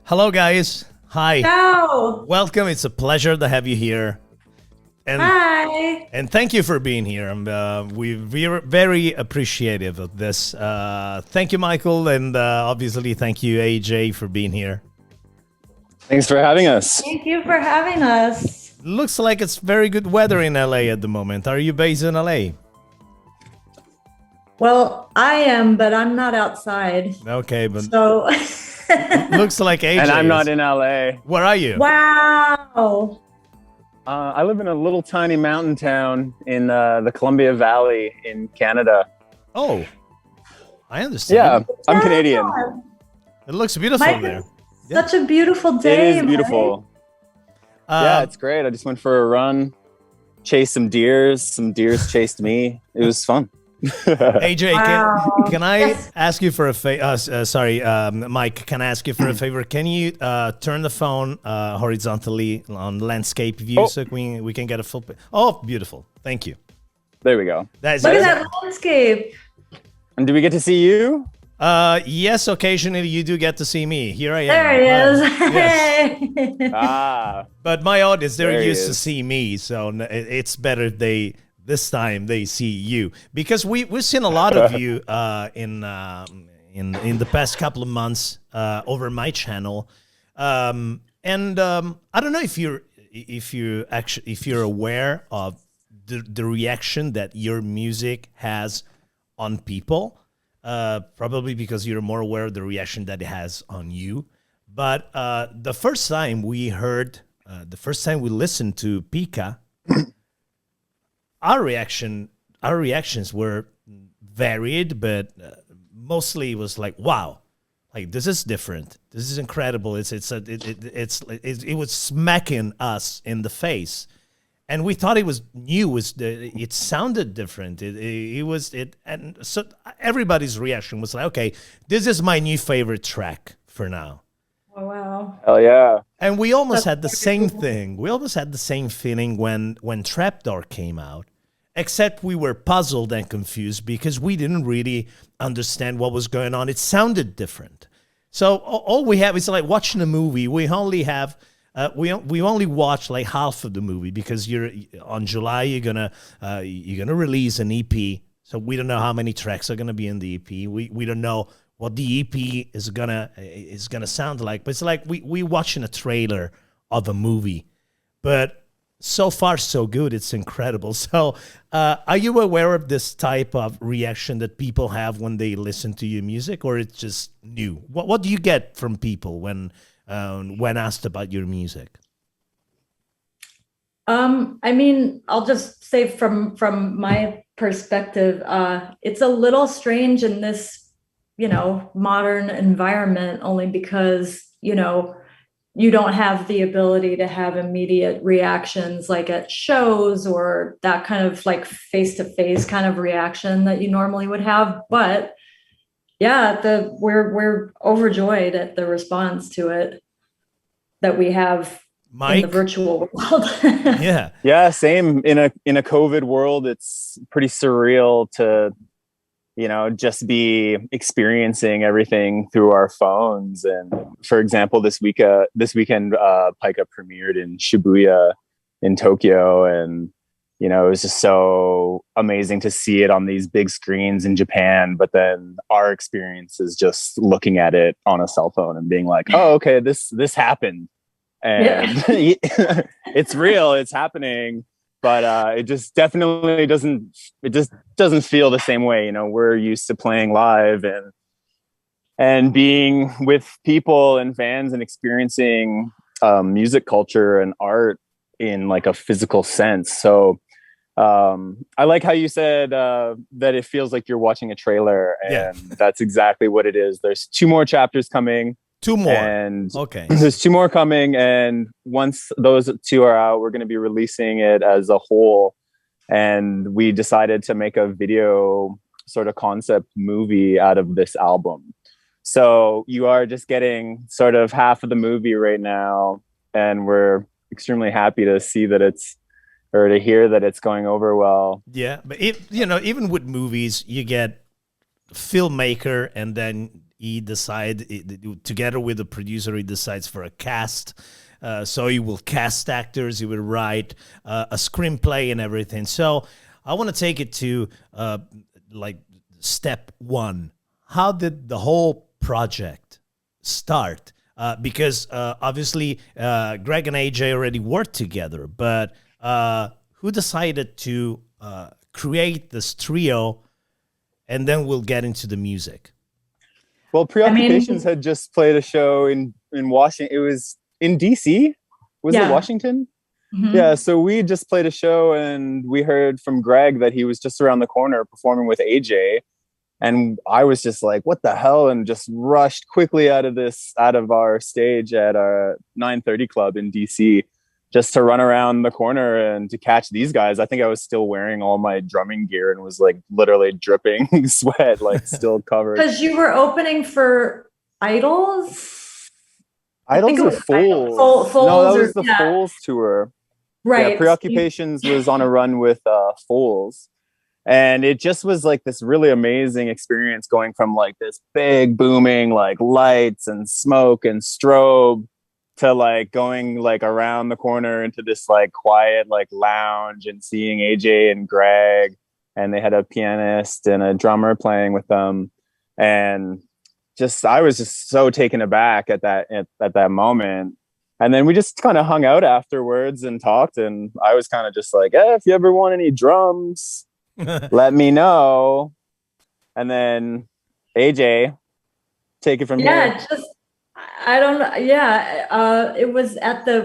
Hello, guys. Hi. Ciao. Welcome. It's a pleasure to have you here. And, Hi. And thank you for being here. We're very appreciative of this. Thank you, Michael. And obviously, thank you, AJ, for being here. Thanks for having us. Thank you for having us. Looks like it's very good weather in LA at the moment. Are you based in LA? Well, I am, but I'm not outside. Okay, but so looks like AJ And I'm is. not in LA. Where are you? Wow. I live in a little tiny mountain town in the Columbia Valley in Canada. Oh, I understand. Yeah, I'm Canadian. It looks beautiful Mike, there. Such a beautiful day. It is beautiful. Yeah, it's great. I just went for a run, chased some deers. Some deers chased me. It was fun. AJ, Wow. can I Yes. ask you for a favor? Sorry, Mike, can I ask you for a favor? Can you turn the phone horizontally on landscape view so we can get a full... Oh, beautiful. Thank you. There we go. That's Look at that landscape. And do we get to see you? Yes, occasionally you do get to see me. Here I am. There he is. Yes. Hey. Ah, But my audience, they're There he used to is. see me, so it's better if this time they see you, because we've seen a lot of you in the past couple of months over my channel, and I don't know if you're aware of the reaction that your music has on people. Probably because you're more aware of the reaction that it has on you. But the first time we listened to Pika, our reactions were varied, but mostly it was like, wow, like this is different. This is incredible. It was smacking us in the face. And we thought it was new. It sounded different. And so everybody's reaction was like, okay, this is my new favorite track for now. Oh, wow. hell yeah. And we almost That's had the very same cool. thing. We almost had the same feeling when Trapdoor came out, except we were puzzled and confused because we didn't really understand what was going on. It sounded different. So all we have is like watching a movie. We only have. We only watch like half of the movie because on July you're gonna release an EP, so we don't know how many tracks are gonna be in the EP. We don't know what the EP is gonna sound like. But it's like we watching a trailer of a movie, but so far so good. It's incredible. So are you aware of this type of reaction that people have when they listen to your music, or it's just new? What do you get from people when asked about your music? I mean, I'll just say from my perspective, it's a little strange in this, modern environment, only because, you don't have the ability to have immediate reactions like at shows or that kind of like face-to-face kind of reaction that you normally would have. But yeah, we're overjoyed at the response to it that we have Mike? in the virtual world. Yeah. Yeah, same. In a COVID world, it's pretty surreal to, just be experiencing everything through our phones. And for example, this weekend, Pika premiered in Shibuya in Tokyo, and it was just so amazing to see it on these big screens in Japan. But then our experience is just looking at it on a cell phone and being like, oh, okay, this happened. And yeah. It's real, it's happening. But it just definitely doesn't feel the same way. We're used to playing live and being with people and fans and experiencing music culture and art in like a physical sense. So I like how you said that it feels like you're watching a trailer, and that's exactly what it is. There's 2 more chapters coming. 2 more. And okay. There's 2 more coming, and once those 2 are out, we're going to be releasing it as a whole. And we decided to make a video sort of concept movie out of this album. So you are just getting sort of half of the movie right now, and we're extremely happy to see that to hear that it's going over well. Yeah, but even with movies, you get filmmaker, and then he together with the producer, he decides for a cast. So he will cast actors, he will write a screenplay and everything. So I want to take it to like step one. How did the whole project start? Because obviously Greg and AJ already worked together, but who decided to create this trio? And then we'll get into the music. Well, Preoccupations had just played a show in Washington. It was in DC. Was it Washington? Mm-hmm. Yeah. So we just played a show, and we heard from Greg that he was just around the corner performing with AJ. And I was just like, what the hell? And just rushed quickly out of our stage at our 930 Club in DC, just to run around the corner and to catch these guys. I think I was still wearing all my drumming gear and was like literally dripping sweat, like still covered. Because you were opening for Idols? Idols or Fools? No, that was the Fools tour. Right. Yeah, Preoccupations was on a run with Fools. And it just was like this really amazing experience going from like this big booming like lights and smoke and strobe to like going like around the corner into this like quiet like lounge and seeing AJ and Greg, and they had a pianist and a drummer playing with them. And just I was just so taken aback at that moment. And then we just kind of hung out afterwards and talked, and I was kind of just like, if you ever want any drums, let me know. And then AJ, take it from here. I don't know. Yeah. It was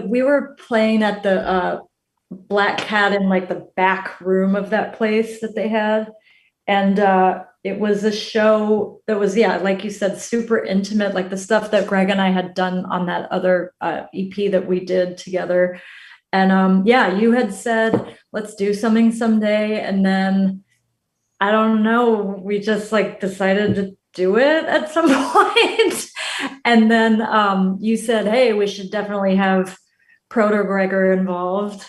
we were playing at the Black Cat in like the back room of that place that they had. And it was a show that was, like you said, super intimate, like the stuff that Greg and I had done on that other EP that we did together. And you had said, let's do something someday. And then, I don't know, we just like decided to do it at some point. And then you said, hey, we should definitely have Proto-Gregor involved.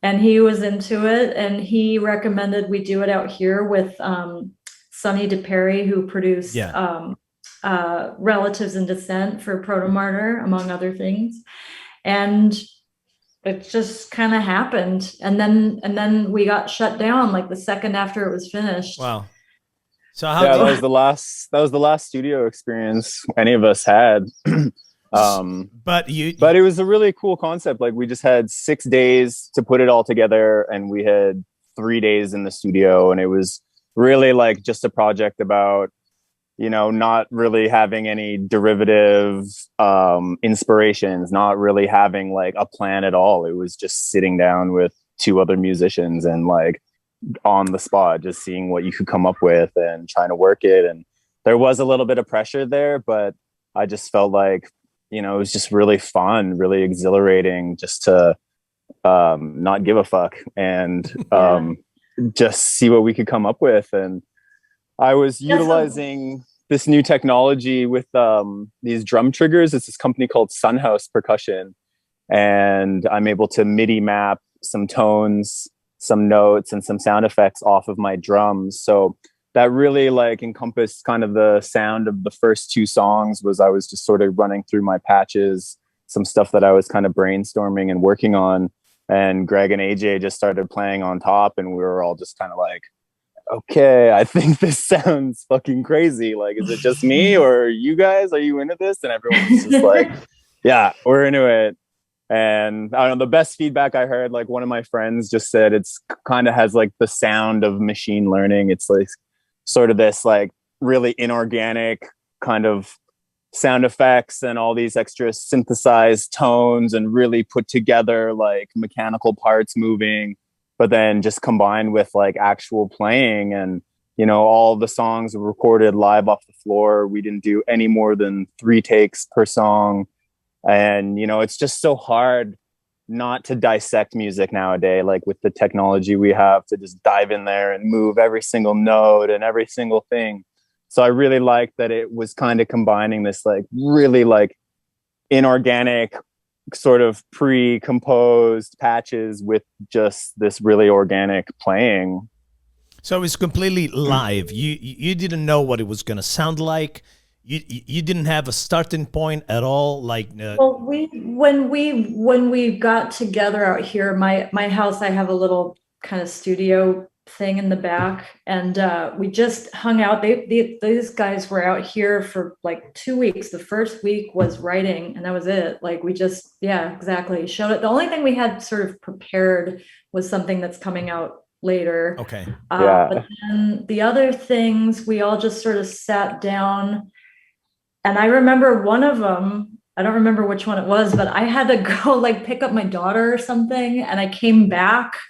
And he was into it. And he recommended we do it out here with Sonny DePerry, who produced Relatives in Descent for Proto-Martyr, among other things. And it just kind of happened, and then we got shut down like the second after it was finished. Wow! So that was the last studio experience any of us had. But it was a really cool concept. Like we just had 6 days to put it all together, and we had 3 days in the studio, and it was really like just a project about, not really having any derivative inspirations, not really having like a plan at all. It was just sitting down with 2 other musicians and like on the spot, just seeing what you could come up with and trying to work it. And there was a little bit of pressure there, but I just felt like, it was just really fun, really exhilarating just to not give a fuck and just see what we could come up with. And I was utilizing this new technology with these drum triggers. It's this company called Sunhouse Percussion. And I'm able to MIDI map some tones, some notes, and some sound effects off of my drums. So that really like encompassed kind of the sound of the first 2 songs. I was just sort of running through my patches, some stuff that I was kind of brainstorming and working on. And Greg and AJ just started playing on top, and we were all just kind of like, okay, I think this sounds fucking crazy. Like, is it just me, or you guys? Are you into this? And everyone was just like, yeah, we're into it. And I don't know, the best feedback I heard, like one of my friends just said it's kind of has like the sound of machine learning. It's like sort of this like really inorganic kind of sound effects and all these extra synthesized tones and really put together like mechanical parts moving, but then just combined with like actual playing. And, all the songs were recorded live off the floor. We didn't do any more than 3 takes per song. And, it's just so hard not to dissect music nowadays, like with the technology we have to just dive in there and move every single note and every single thing. So I really liked that it was kind of combining this like really like inorganic sort of pre-composed patches with just this really organic playing. So it's completely live. You didn't know what it was going to sound like. you didn't have a starting point at all, like Well, when we got together out here, my house, I have a little kind of studio thing in the back, and we just hung out. These guys were out here for like 2 weeks. The first week was writing, and that was it. Like we just, yeah, exactly, showed it. The only thing we had sort of prepared was something that's coming out later. Okay. But then the other things, we all just sort of sat down. And I remember one of them, I don't remember which one it was, but I had to go like pick up my daughter or something. And I came back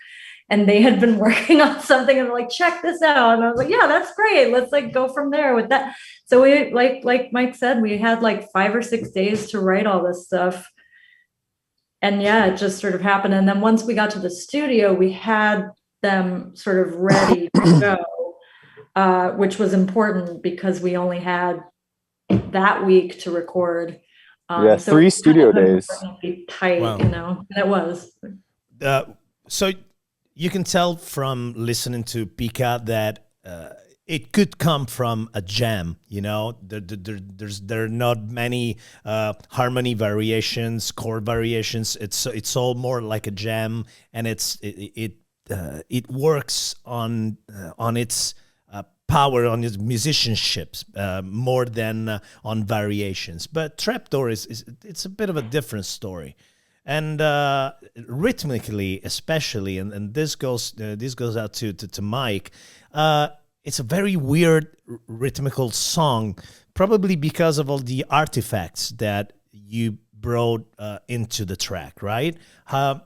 and they had been working on something and they're like, check this out. And I was like, yeah, that's great. Let's like go from there with that. So we, like Mike said, we had like 5 or 6 days to write all this stuff. And yeah, it just sort of happened. And then once we got to the studio, we had them sort of ready to go, which was important because we only had that week to record. So 3 studio days. Tight, wow. You know, and it was. So you can tell from listening to Pika that it could come from a jam. You know, there are not many harmony variations, chord variations. It's all more like a jam, and it works on its power, on his musicianships more than on variations. But Trapdoor it's a bit of a different story, and rhythmically especially, and this goes out to Mike. It's a very weird rhythmical song, probably because of all the artifacts that you brought into the track, right?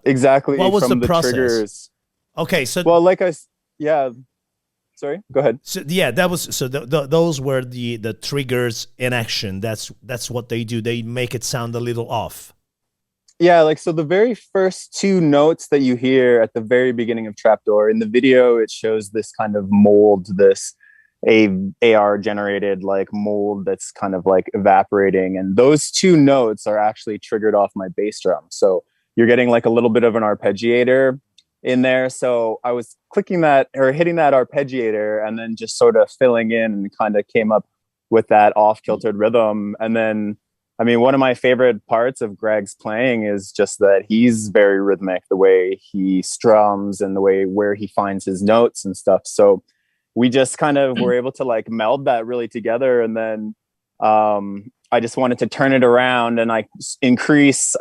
Exactly. What was from the process? Triggers. Okay, so Sorry, go ahead. So yeah, that was those were the triggers in action. That's what they do. They make it sound a little off. Yeah, like so the very first 2 notes that you hear at the very beginning of Trapdoor, in the video, it shows this kind of mold, this AR generated like mold that's kind of like evaporating. And those 2 notes are actually triggered off my bass drum. So you're getting like a little bit of an arpeggiator in there. So I was clicking that or hitting that arpeggiator and then just sort of filling in and kind of came up with that off-kiltered rhythm. And then, I mean, one of my favorite parts of Greg's playing is just that he's very rhythmic, the way he strums and the way where he finds his notes and stuff. So we just kind of were able to like meld that really together. And then I just wanted to turn it around and I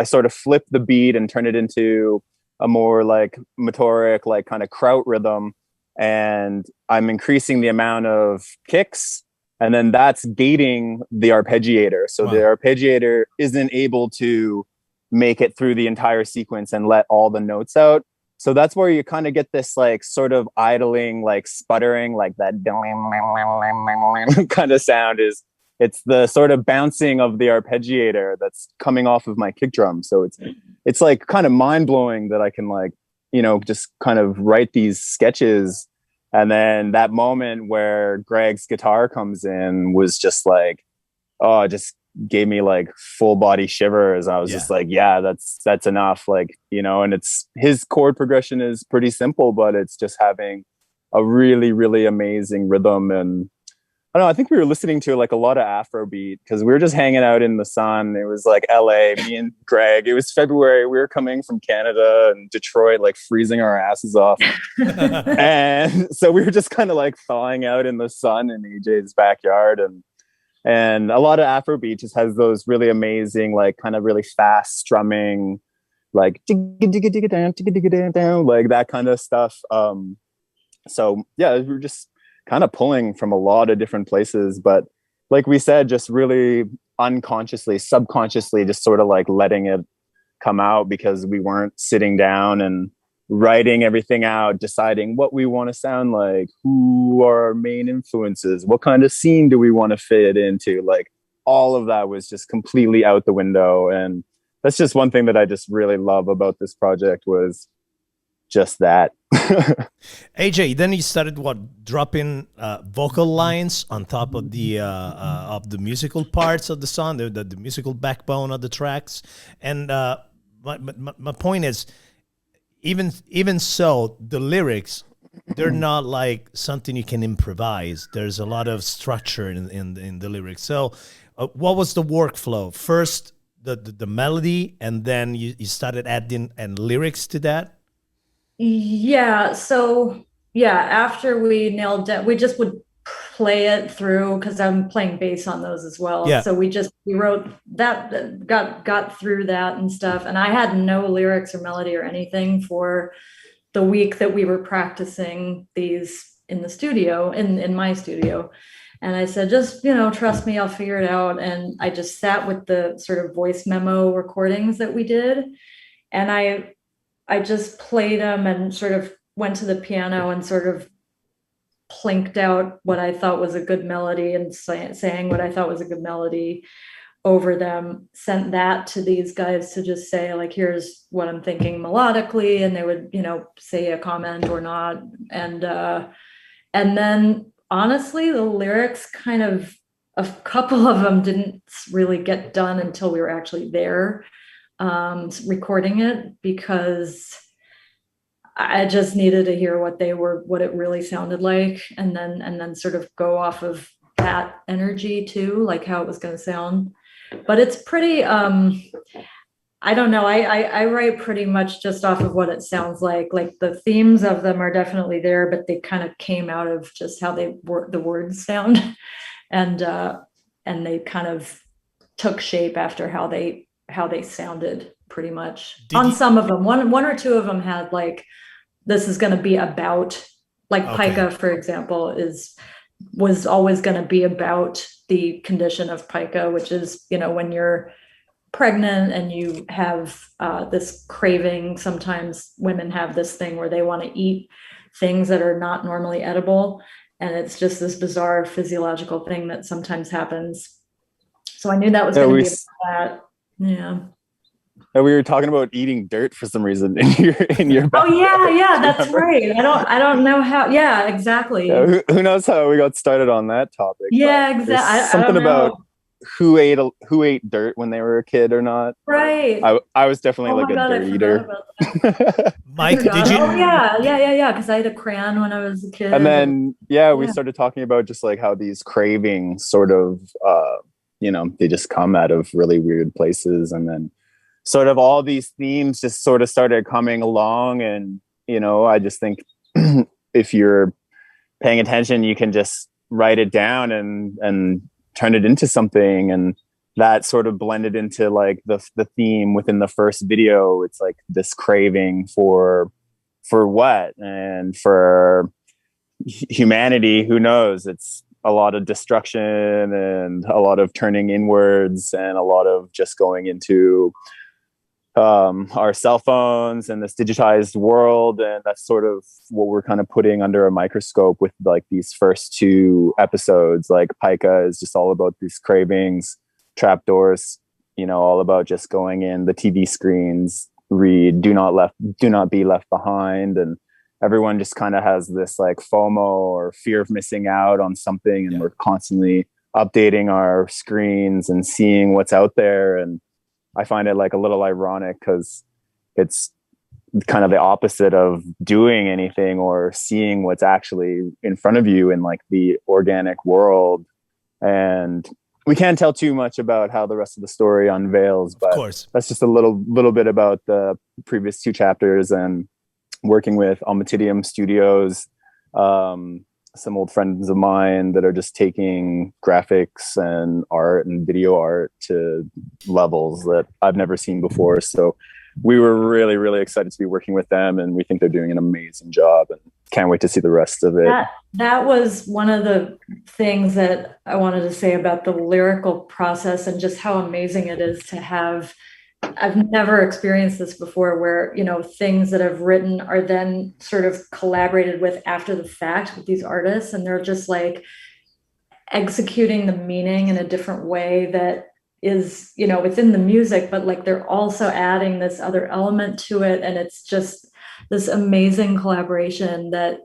sort of flip the beat and turn it into a more like motoric, like kind of kraut rhythm. And I'm increasing the amount of kicks, and then that's gating the arpeggiator. So the arpeggiator isn't able to make it through the entire sequence and let all the notes out. So that's where you kind of get this like sort of idling, like sputtering, like that kind of sound it's the sort of bouncing of the arpeggiator that's coming off of my kick drum. So it's like kind of mind blowing that I can like, you know, just kind of write these sketches. And then that moment where Greg's guitar comes in was just like, oh, it just gave me like full body shivers. I was just like, yeah, that's enough. Like, you know, and his chord progression is pretty simple, but it's just having a really, really amazing rhythm. And I don't know, I think we were listening to like a lot of Afrobeat because we were just hanging out in the sun. It was like LA, me and Greg. It was February. We were coming from Canada and Detroit, like freezing our asses off. And so we were just kind of like thawing out in the sun in AJ's backyard. And a lot of Afrobeat just has those really amazing, like kind of really fast strumming, like like that kind of stuff. So yeah, we were just kind of pulling from a lot of different places, but like we said, just really unconsciously, subconsciously, just sort of like letting it come out because we weren't sitting down and writing everything out, deciding what we want to sound like, who are our main influences, what kind of scene do we want to fit into. Like all of that was just completely out the window. And that's just one thing that I just really love about this project was just that. AJ, then you started dropping vocal lines on top of the musical parts of the song, the musical backbone of the tracks. And my point is, even so, the lyrics they're not like something you can improvise. There's a lot of structure in the lyrics. So what was the workflow? First, the melody, and then you started adding and lyrics to that? Yeah. So yeah, after we nailed it, we just would play it through because I'm playing bass on those as well. Yeah. So we wrote that, got through that and stuff. And I had no lyrics or melody or anything for the week that we were practicing these in the studio, in my studio. And I said, just, trust me, I'll figure it out. And I just sat with the sort of voice memo recordings that we did. And I just played them and sort of went to the piano and sort of plinked out what I thought was a good melody and saying what I thought was a good melody over them, sent that to these guys to just say, like, here's what I'm thinking melodically. And they would, say a comment or not. And then honestly, the lyrics kind of, a couple of them didn't really get done until we were actually there recording it, because I just needed to hear what it really sounded like, and then sort of go off of that energy too, like how it was going to sound. But it's pretty, I don't know. I write pretty much just off of what it sounds like. Like the themes of them are definitely there, but they kind of came out of just how the words sound, and they kind of took shape after how they sounded pretty much. On some of them, one or two of them had like, this is going to be about, like 𝗧𝗪𝗏, for example, was always going to be about the condition of 𝗧𝗪𝗏, which is, when you're pregnant and you have this craving. Sometimes women have this thing where they want to eat things that are not normally edible. And it's just this bizarre physiological thing that sometimes happens. So I knew that was going to be about that. Yeah. And we were talking about eating dirt for some reason in your backyard. Oh yeah, that's right. I don't know how. Yeah, exactly. Yeah, who knows how we got started on that topic? Yeah, exactly. Something about who ate dirt when they were a kid or not. Right. I was definitely a dirt eater. Mike, did you? Oh yeah. Because I had a crayon when I was a kid. And then we started talking about just like how these cravings sort of, they just come out of really weird places, and then sort of all these themes just sort of started coming along. And, I just think if you're paying attention, you can just write it down and turn it into something. And that sort of blended into like the theme within the first video. It's like this craving for what? And for humanity, who knows? It's a lot of destruction and a lot of turning inwards and a lot of just going into our cell phones and this digitized world. And that's sort of what we're kind of putting under a microscope with like these first two episodes. Like 𝗧𝗪𝗏 is just all about these cravings, trapdoors, all about just going in the TV screens, read, do not be left behind. And everyone just kind of has this like FOMO or fear of missing out on something. And we're constantly updating our screens and seeing what's out there. And I find it like a little ironic because it's kind of the opposite of doing anything or seeing what's actually in front of you in like the organic world. And we can't tell too much about how the rest of the story unveils, but that's just a little bit about the previous two chapters and working with Ommatidium Studios, some old friends of mine that are just taking graphics and art and video art to levels that I've never seen before. So we were really, really excited to be working with them, and we think they're doing an amazing job and can't wait to see the rest of it. That was one of the things that I wanted to say about the lyrical process and just how amazing it is to have. I've never experienced this before where, things that I've written are then sort of collaborated with after the fact with these artists. And they're just like executing the meaning in a different way that is, within the music, but like they're also adding this other element to it. And it's just this amazing collaboration that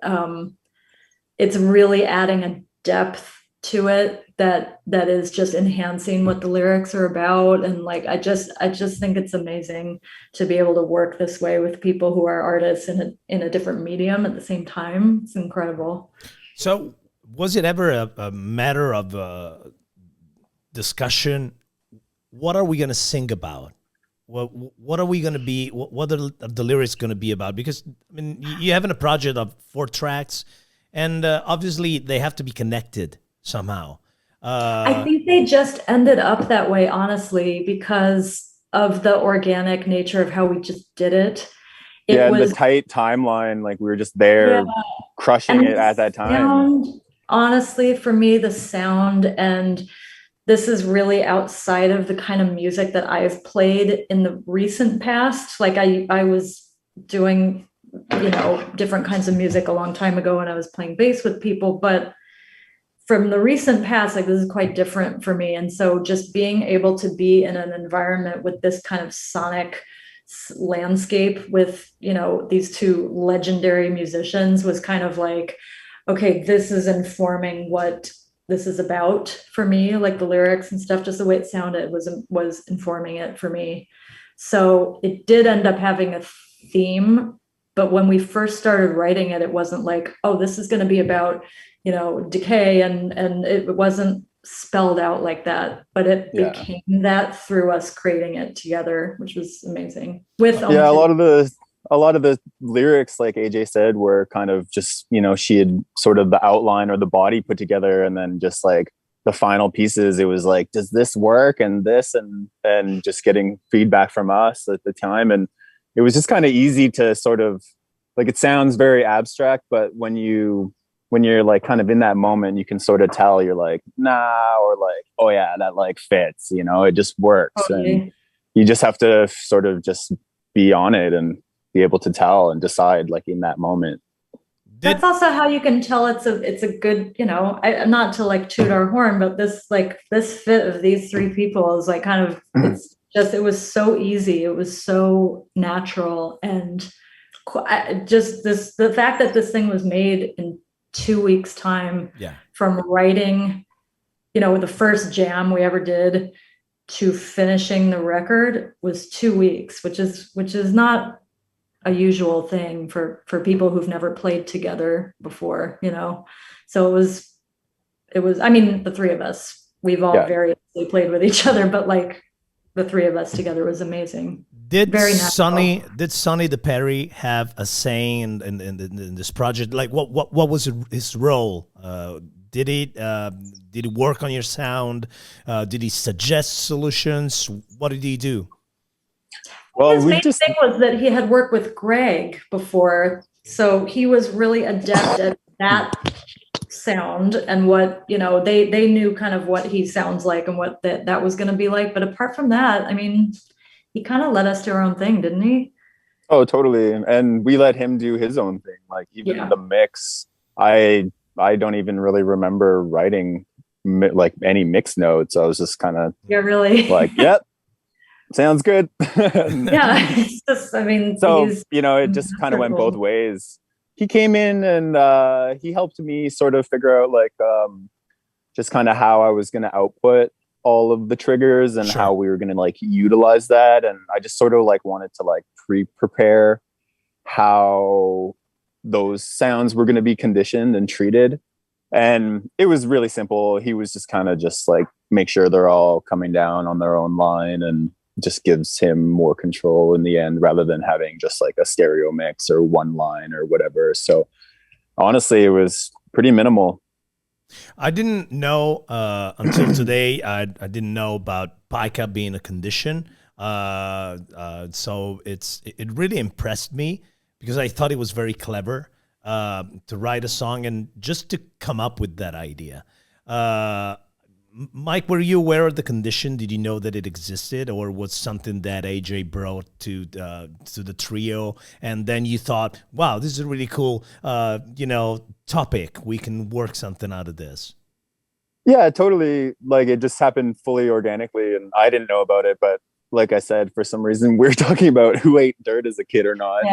it's really adding a depth to it that is just enhancing what the lyrics are about. And like, I just think it's amazing to be able to work this way with people who are artists in a different medium at the same time. It's incredible. So was it ever a matter of discussion? What are we going to sing about? What are we going to be? What are the lyrics going to be about? Because I mean, you have a project of 4 tracks, and obviously they have to be connected somehow. I think they just ended up that way, honestly, because of the organic nature of how we just did it. It was the tight timeline. Like we were just there crushing it at that time. Honestly, for me, the sound, and this is really outside of the kind of music that I've played in the recent past. Like I was doing, different kinds of music a long time ago when I was playing bass with people, but from the recent past, like this is quite different for me. And so just being able to be in an environment with this kind of sonic landscape with, these 2 legendary musicians was kind of like, okay, this is informing what this is about for me, like the lyrics and stuff, just the way it sounded was informing it for me. So it did end up having a theme, but when we first started writing it, it wasn't like, oh, this is going to be about, decay, and it wasn't spelled out like that, but it became that through us creating it together, which was amazing. With a lot of the lyrics, like AJ said, were kind of just, she had sort of the outline or the body put together, and then just like the final pieces, it was like, does this work? And this, and just getting feedback from us at the time. And it was just kind of easy to sort of like, it sounds very abstract, but when you're like kind of in that moment, you can sort of tell you're like, nah, or like, oh yeah, that like fits, it just works. Okay. And you just have to sort of just be on it and be able to tell and decide like in that moment. That's also how you can tell it's a good, not to like toot our horn, but this fit of these 3 people is like kind of, it was so easy. It was so natural. And just the fact that this thing was made in 2 weeks time from writing, the first jam we ever did to finishing the record was 2 weeks, which is not a usual thing for people who've never played together before, so it was, I mean, the 3 of us, we've all variously played with each other, but like the 3 of us together was amazing. Did Sonny the Perry have a saying in this project? Like what was his role? Did he work on your sound? Did he suggest solutions? What did he do? Well, his main thing was that he had worked with Greg before, so he was really adept at that sound and what, they knew kind of what he sounds like and what that was going to be like. But apart from that, I mean, he kind of let us do our own thing, didn't he? Oh, totally. And we let him do his own thing. Like even the mix, I don't even really remember writing like any mix notes. I was just kind of like, yep, sounds good. It's just, I mean, so it just kind of went both ways. He came in and he helped me sort of figure out like just kind of how I was going to output all of the triggers and how we were going to like utilize that. And I just sort of like wanted to like prepare how those sounds were going to be conditioned and treated. And it was really simple. He was just kind of just like, make sure they're all coming down on their own line, and just gives him more control in the end rather than having just like a stereo mix or one line or whatever. So honestly, it was pretty minimal. I didn't know until today. I didn't know about pica being a condition. So it really impressed me because I thought it was very clever to write a song and just to come up with that idea. Mike, were you aware of the condition? Did you know that it existed, or was something that AJ brought to the trio, and then you thought, "Wow, this is a really cool, topic. We can work something out of this." Yeah, totally. Like it just happened fully organically, and I didn't know about it. But like I said, for some reason, we're talking about who ate dirt as a kid or not,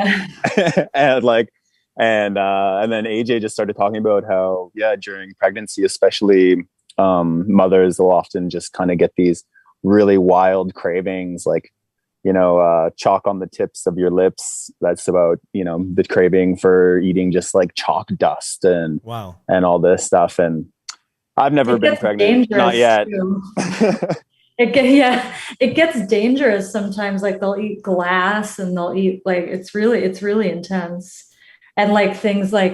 and then AJ just started talking about how, during pregnancy, especially, mothers will often just kind of get these really wild cravings, like, chalk on the tips of your lips. That's about, the craving for eating just like chalk dust and Wow. and all this stuff. And I've never been pregnant, not yet. It gets dangerous sometimes. Like they'll eat glass and they'll eat like it's really intense. And like things like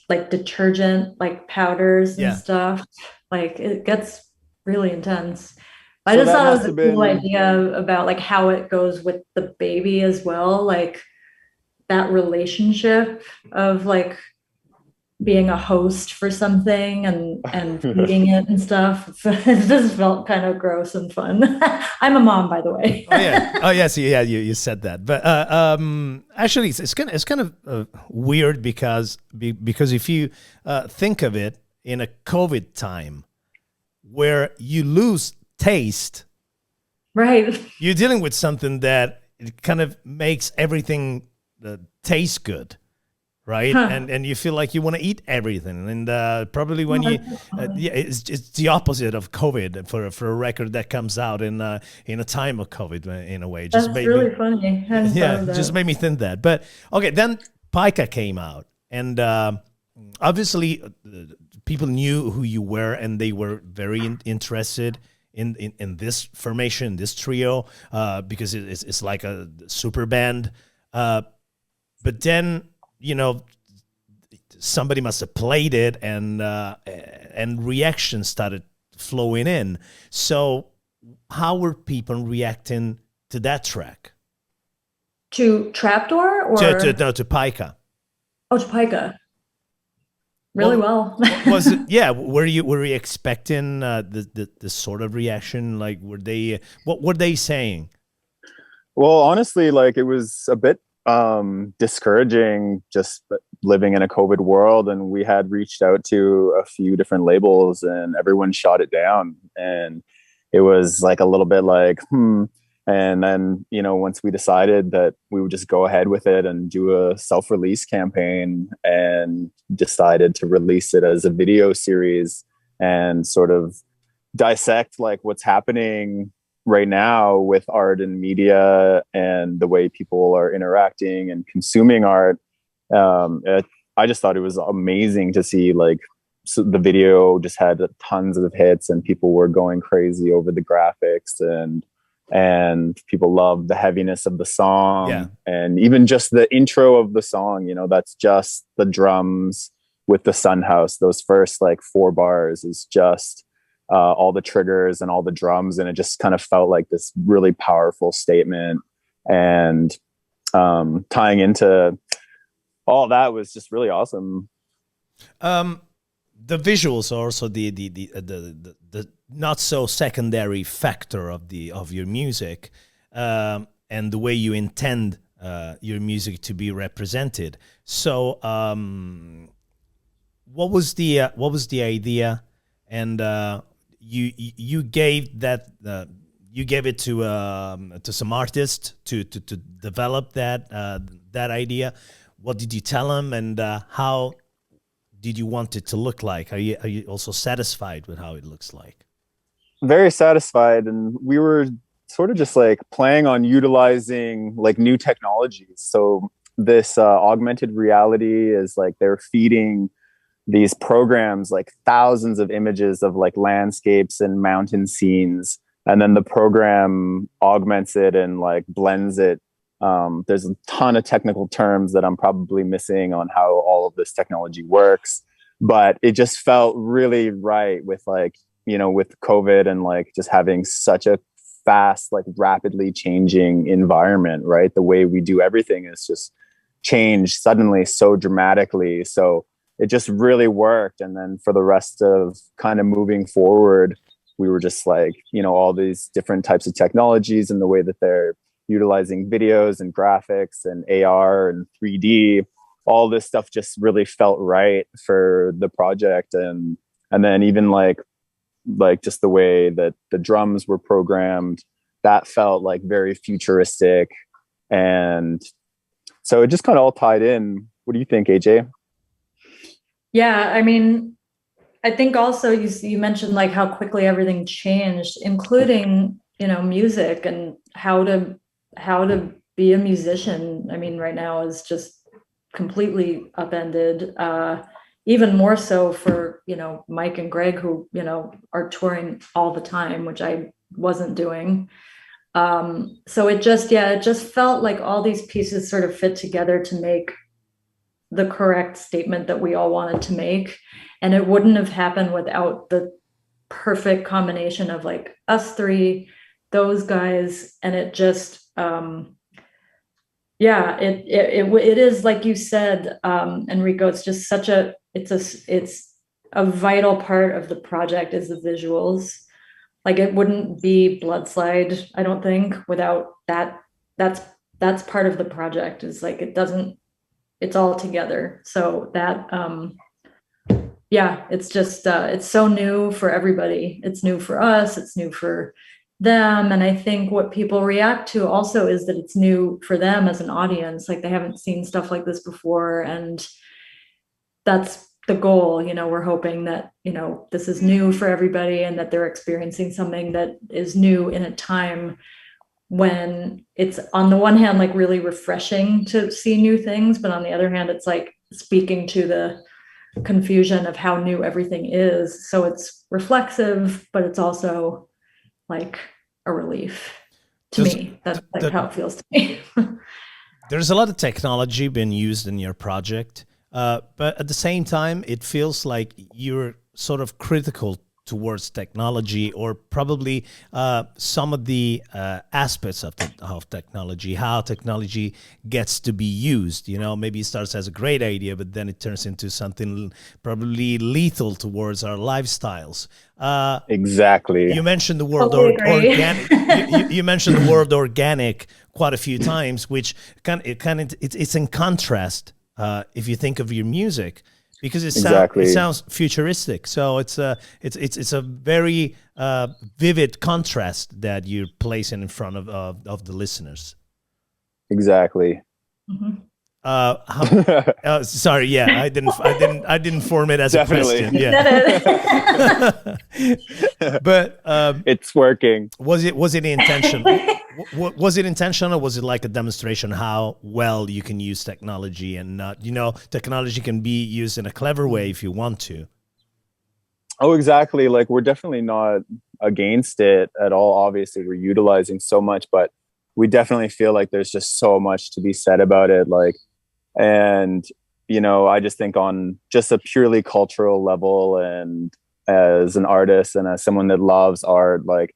detergent, like powders and stuff. Like it gets really intense. I just thought it was a cool idea about like how it goes with the baby as well, like that relationship of like being a host for something and feeding it and stuff. It just felt kind of gross and fun. I'm a mom, by the way. Oh yes, yeah. You said that, but actually, it's kind of weird because if you think of it in a COVID time, where you lose taste, right? You're dealing with something that it kind of makes everything taste good. Right. And you feel like you want to eat everything. And probably when it's the opposite of COVID for a record that comes out in a time of COVID in a way. That's really funny. Just made me think that. But okay, then 𝗙𝗏 came out. And obviously people knew who you were and they were very interested in this formation, this trio, because it's like a super band. But then, somebody must have played it and reactions started flowing in. So how were people reacting to that track? To Trapdoor or? To 𝗙𝗏. Oh, to 𝗙𝗏. Really well. Was it? Yeah. Were you expecting the sort of reaction? Like, what were they saying? Well, honestly, like it was a bit discouraging just living in a COVID world, and we had reached out to a few different labels and everyone shot it down, and it was like a little bit like and then once we decided that we would just go ahead with it and do a self-release campaign and decided to release it as a video series and sort of dissect like what's happening right now with art and media and the way people are interacting and consuming art. I just thought it was amazing to see the video just had tons of hits and people were going crazy over the graphics and people loved the heaviness of the song and even just the intro of the song, that's just the drums with the Sun House. Those first 4 bars is just all the triggers and all the drums, and it just kind of felt like this really powerful statement, and tying into all that was just really awesome. The visuals are also the not so secondary factor of your music, and the way you intend your music to be represented. So what was the idea? And you gave that you gave it to some artists to develop that idea. What did you tell them, and how did you want it to look like? Are you also satisfied with how it looks like? Very satisfied, and we were sort of just playing on utilizing new technologies. So this augmented reality is they're feeding these programs thousands of images of landscapes and mountain scenes, and then the program augments it and blends it. There's a ton of technical terms that I'm probably missing on how all of this technology works, but it just felt really right with with COVID and just having such a fast, rapidly changing environment, right? The way we do everything is just changed suddenly so dramatically. So it just really worked. And then for the rest of kind of moving forward, we were just all these different types of technologies and the way that they're utilizing videos and graphics and AR and 3D, all this stuff just really felt right for the project. And then even just the way that the drums were programmed, that felt very futuristic. And so it just kind of all tied in. What do you think, AJ? Yeah, I mean, I think also you mentioned like how quickly everything changed, including, music and how to be a musician. I mean, right now is just completely upended. Even more so for, Mike and Greg, who, are touring all the time, which I wasn't doing. So it just felt like all these pieces sort of fit together to make the correct statement that we all wanted to make. And it wouldn't have happened without the perfect combination of like us three, those guys. And it just, it is like you said, Enrico, it's just it's a vital part of the project is the visuals. Like it wouldn't be Bloodslide, I don't think, without that. That's part of the project, is like it's all together. So that it's just it's so new for everybody. It's new for us, it's new for them. And I think what people react to also is that it's new for them as an audience. Like they haven't seen stuff like this before. And that's the goal. We're hoping that, this is new for everybody and that they're experiencing something that is new in a time when it's, on the one hand, like really refreshing to see new things, but on the other hand, it's like speaking to the confusion of how new everything is. So it's reflexive, but it's also like a relief to me. That's like how it feels to me. There's a lot of technology being used in your project, but at the same time, it feels like you're sort of critical towards technology, or probably some of the aspects of technology, how technology gets to be used. Maybe it starts as a great idea, but then it turns into something probably lethal towards our lifestyles. Exactly. You mentioned the word organic. You mentioned the word organic quite a few times, which it's in contrast if you think of your music. Because it sounds futuristic, so it's a very vivid contrast that you're placing in front of the listeners. Exactly. Mm-hmm. Sorry, yeah, I didn't form it as Definitely. a question. Yeah, but it's working. Was it intentional? Was it intentional, or was it like a demonstration how well you can use technology, and not, technology can be used in a clever way if you want to? Oh, exactly. Like we're definitely not against it at all. Obviously, we're utilizing so much, but we definitely feel like there's just so much to be said about it. Like, and I just think on just a purely cultural level, and as an artist and as someone that loves art, like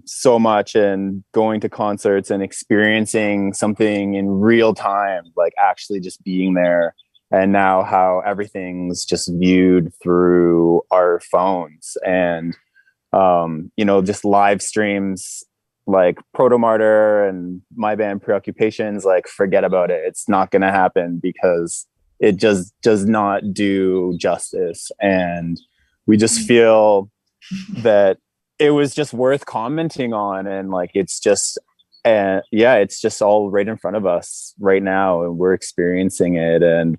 so much, and going to concerts and experiencing something in real time, like actually just being there. And now how everything's just viewed through our phones, and just live streams like 𝗏𝗏 and my band Preoccupations, like forget about it. It's not going to happen because it just does not do justice. And we just feel that it was just worth commenting on. And like, it's just, it's just all right in front of us right now, and we're experiencing it. And,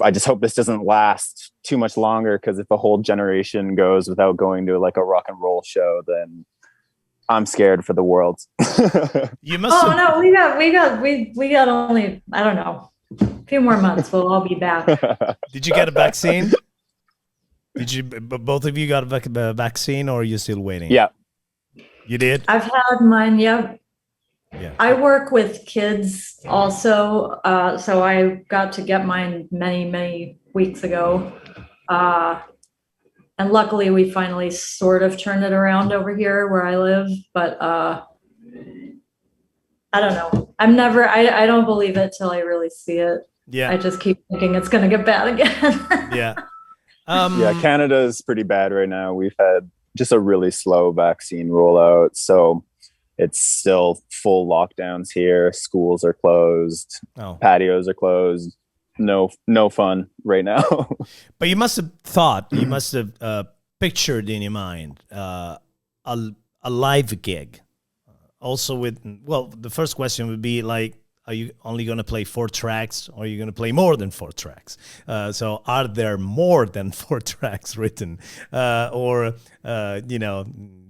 I just hope this doesn't last too much longer, because if a whole generation goes without going to like a rock and roll show, then I'm scared for the world. You must. Oh no, we got only, I don't know, a few more months. We'll all be back. Did you get a vaccine? Did you? Both of you got a vaccine, or are you still waiting? Yeah, you did. I've had mine. Yep. Yeah. I work with kids also, so I got to get mine many weeks ago. And luckily we finally sort of turned it around over here where I live, but I don't know. I don't believe it till I really see it. Yeah. I just keep thinking it's going to get bad again. Yeah. Canada is pretty bad right now. We've had just a really slow vaccine rollout, so it's still full lockdowns here. Schools are closed. Patios are closed. No fun right now. But you must have pictured in your mind a live gig. Also the first question would be like, are you only going to play 4 tracks, or are you going to play more than 4 tracks? So are there more than 4 tracks written, or that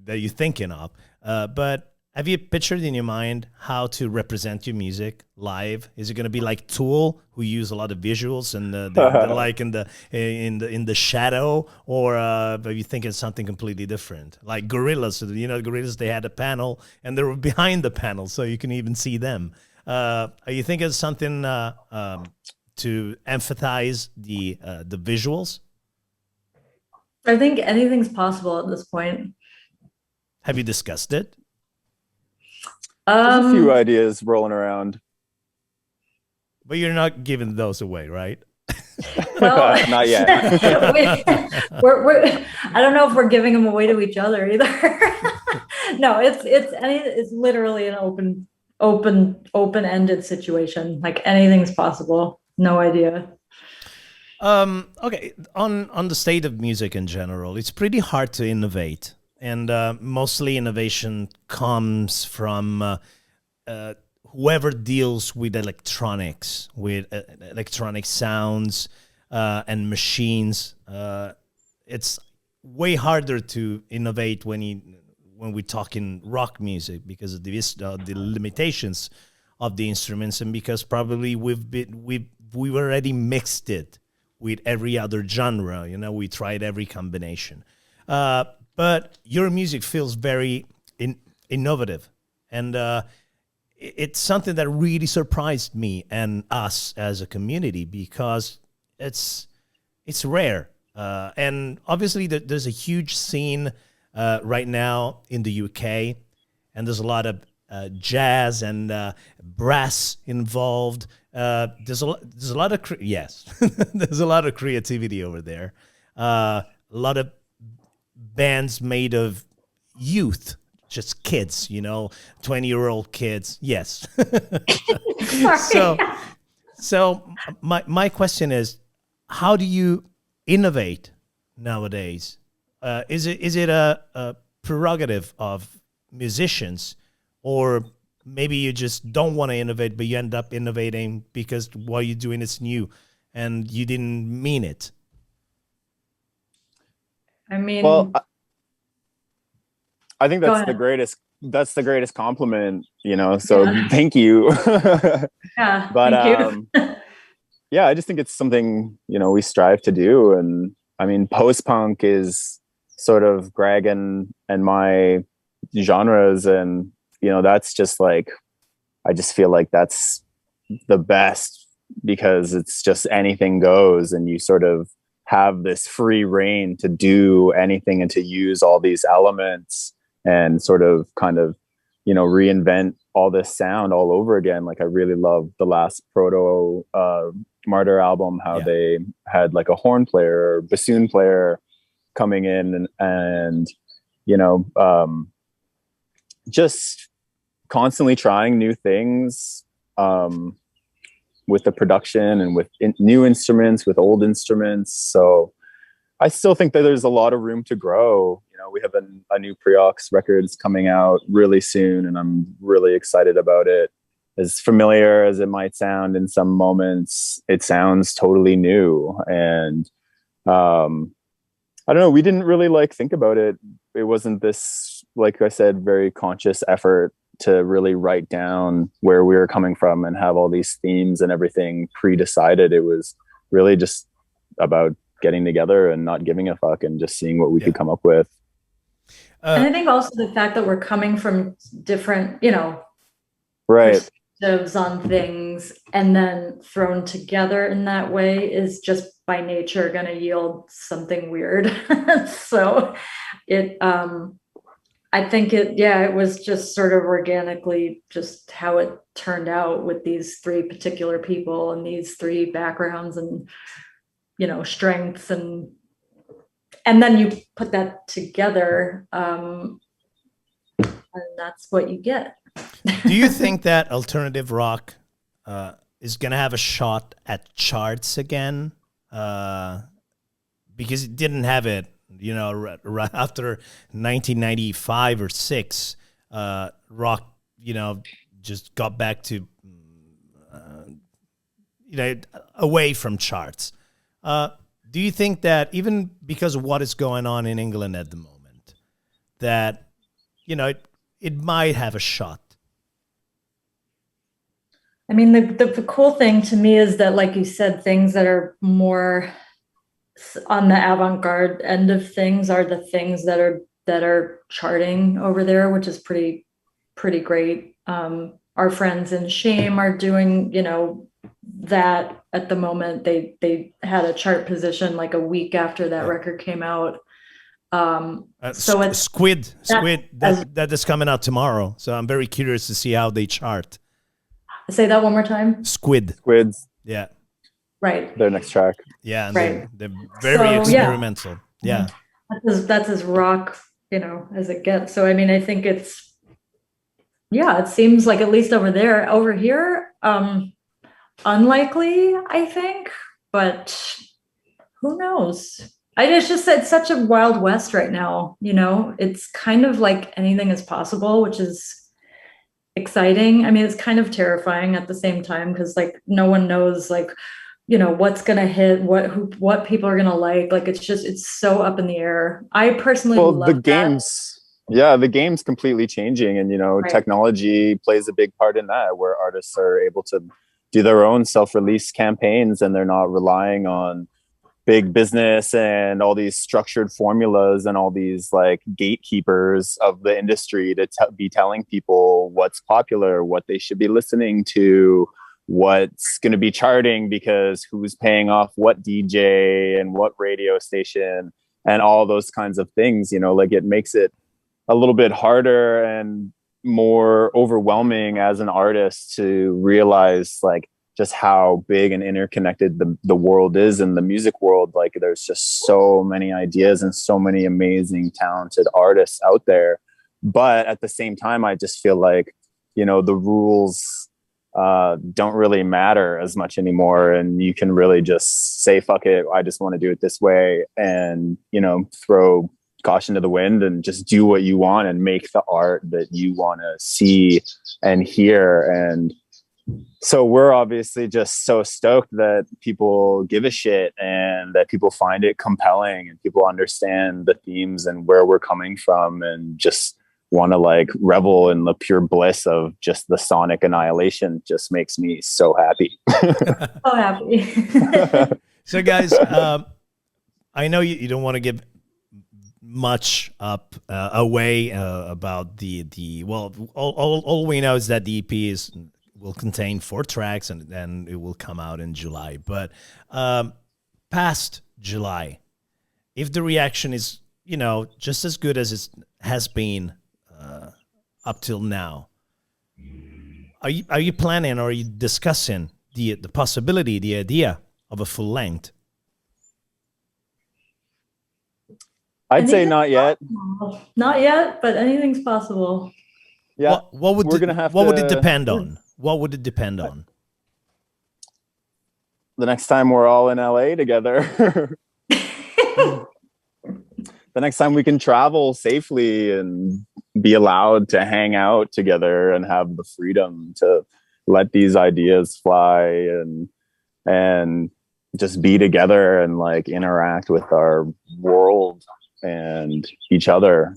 you're thinking of? But have you pictured in your mind how to represent your music live? Is it going to be like Tool, who use a lot of visuals and they're like in the shadow, or are you thinking something completely different? Like Gorillaz, Gorillaz, they had a panel and they were behind the panel, so you can even see them. Are you thinking of something to emphasize the visuals? I think anything's possible at this point. Have you discussed it? There's a few ideas rolling around. But you're not giving those away, right? Well, not yet. I don't know if we're giving them away to each other either. No, it's literally an open-ended situation. Like anything's possible. No idea. Okay, on the state of music in general, it's pretty hard to innovate. And mostly innovation comes from whoever deals with electronics, with electronic sounds and machines. It's way harder to innovate when we talk in rock music because of the limitations of the instruments, and because probably we've already mixed it with every other genre. We tried every combination. But your music feels very innovative, and it's something that really surprised me and us as a community, because it's rare. And obviously there's a huge scene right now in the UK, and there's a lot of jazz and brass involved. There's a lot of yes, there's a lot of creativity over there. A lot of bands made of youth, just kids, 20-year-old kids. Yes. So my question is, how do you innovate nowadays? Is it a prerogative of musicians, or maybe you just don't want to innovate, but you end up innovating because what you're doing is new and you didn't mean it? I mean, well, I think that's the greatest. That's the greatest compliment, So thank you. Yeah, but thank you. yeah, I just think it's something we strive to do, and I mean, post-punk is sort of Greg and my genres, and that's just like, I just feel like that's the best, because it's just anything goes, and you sort of have this free reign to do anything and to use all these elements and sort of kind of reinvent all this sound all over again. Like, I really love the last proto Martyr album, how they had like a horn player or bassoon player coming in and just constantly trying new things with the production and with new instruments, with old instruments. So I still think that there's a lot of room to grow. We have a new Preox records coming out really soon, and I'm really excited about it. As familiar as it might sound in some moments, it sounds totally new. And I don't know, we didn't really think about it. It wasn't this, like I said, very conscious effort to really write down where we were coming from and have all these themes and everything pre-decided. It was really just about getting together and not giving a fuck and just seeing what we could come up with. And I think also the fact that we're coming from different, right, perspectives on things and then thrown together in that way is just by nature going to yield something weird. So I think it was just sort of organically just how it turned out with these 3 particular people and these 3 backgrounds and, strengths, and then you put that together, and that's what you get. Do you think that alternative rock is going to have a shot at charts again? Because it didn't have it, right after 1995 or 6, rock, just got back to away from charts. Do you think that even because of what is going on in England at the moment, that, it might have a shot? I mean, the cool thing to me is that, like you said, things that are more on the avant-garde end of things are the things that are charting over there, which is pretty great. Our friends in Shame are doing, that at the moment. They had a chart position like a week after that record came out. So it's 𝗧𝗪𝗧𝗪 that is coming out tomorrow. So I'm very curious to see how they chart. Say that one more time. Squids. Yeah. Right. Their next track. Yeah. And Right. They're very experimental. Yeah. That's as rock, as it gets. So, I mean, I think it seems like, at least over there. Over here, unlikely, I think, but who knows? It's such a wild west right now. It's kind of like anything is possible, which is exciting. I mean, it's kind of terrifying at the same time, because like no one knows what's gonna hit, what people are gonna like. Like it's so up in the air. I personally love the games. Yeah, the game's completely changing, and Right. technology plays a big part in that, where artists are able to do their own self-release campaigns, and they're not relying on big business and all these structured formulas and all these like gatekeepers of the industry to be telling people what's popular, what they should be listening to, what's going to be charting, because who's paying off what DJ and what radio station and all those kinds of things. It makes it a little bit harder and more overwhelming as an artist to realize just how big and interconnected the world is, in the music world. Like there's just so many ideas and so many amazing, talented artists out there. But at the same time, I just feel like, the rules don't really matter as much anymore. And you can really just say, fuck it, I just want to do it this way. And, throw caution to the wind and just do what you want and make the art that you want to see and hear. And so we're obviously just so stoked that people give a shit and that people find it compelling and people understand the themes and where we're coming from, and just want to revel in the pure bliss of just the sonic annihilation. Just makes me so happy. So happy. So guys, I know you don't want to give much away about the all we know is that the EP will contain 4 tracks, and then it will come out in July. But past July, if the reaction is, just as good as it has been up till now, are you planning, or are you discussing the possibility, the idea of a full length? I'd say not yet. Not yet, but anything's possible. Yeah. What would it depend on? What would it depend on? The next time we're all in LA together. The next time we can travel safely and be allowed to hang out together and have the freedom to let these ideas fly and just be together and interact with our world and each other.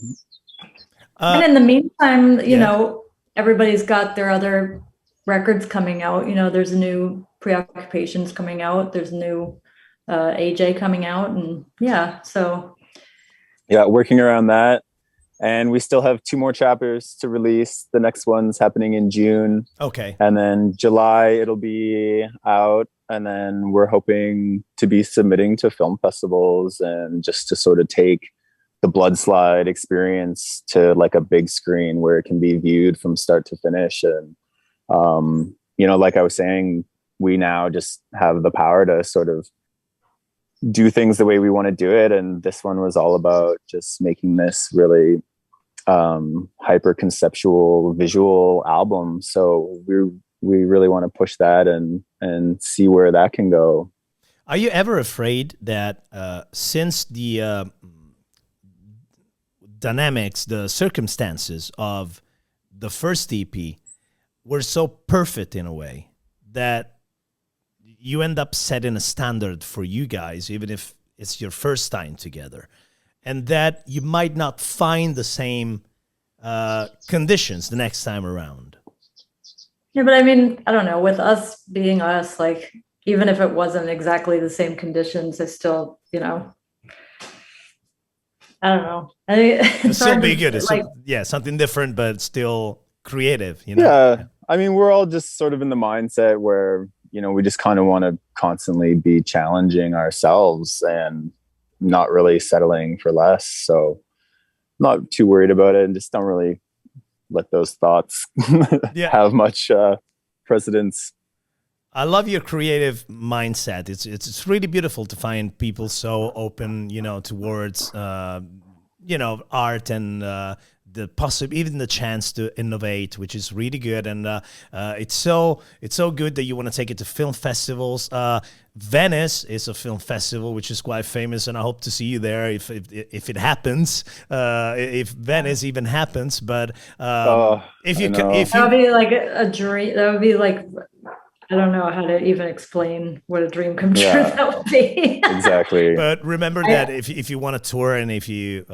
And in the meantime, everybody's got their other records coming out. There's a new Preoccupations coming out. There's a new AJ coming out, and working around that. And we still have 2 more chapters to release. The next one's happening in June. Okay. And then July it'll be out, and then we're hoping to be submitting to film festivals and just to sort of take the Bloodslide experience to a big screen where it can be viewed from start to finish. And like I was saying, we now just have the power to sort of do things the way we want to do it. And this one was all about just making this really hyper conceptual visual album. So we really want to push that and see where that can go. Are you ever afraid that since the dynamics, the circumstances of the first EP were so perfect in a way, that you end up setting a standard for you guys, even if it's your first time together, and that you might not find the same conditions the next time around. Yeah, but I mean, I don't know, with us being us, like, even if it wasn't exactly the same conditions, I still, you know, I don't know. It'll still be good. It's like, something different, but still creative, you know? Yeah. I mean, we're all just sort of in the mindset where, you know, we just kind of want to constantly be challenging ourselves and not really settling for less. So not too worried about it, and just don't really let those thoughts have much precedence. I love your creative mindset. It's really beautiful to find people so open, you know, towards you know, art and even the chance to innovate, which is really good. And it's so good that you want to take it to film festivals. Venice is a film festival which is quite famous, and I hope to see you there if it happens, if Venice even happens. But if you that would be like a dream. That would be like, I don't know how to even explain what a dream come true that would be. Exactly. But remember that if you want to tour, and if you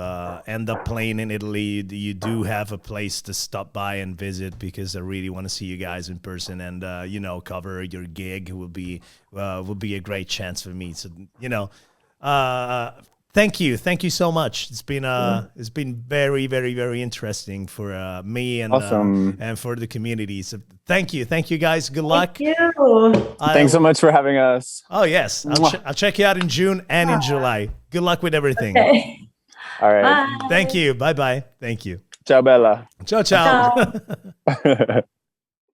end up playing in Italy, you do have a place to stop by and visit, because I really want to see you guys in person, and you know, cover your gig will be a great chance for me. So, you know, thank you so much. It's been very, very, very interesting for me and awesome. And for the community. So thank you guys. Good luck. Thank you. Thanks so much for having us. Oh yes, I'll check you out in June and in July. Good luck with everything. Okay. All right. Bye. Thank you. Bye bye. Thank you. Ciao, Bella. Ciao ciao.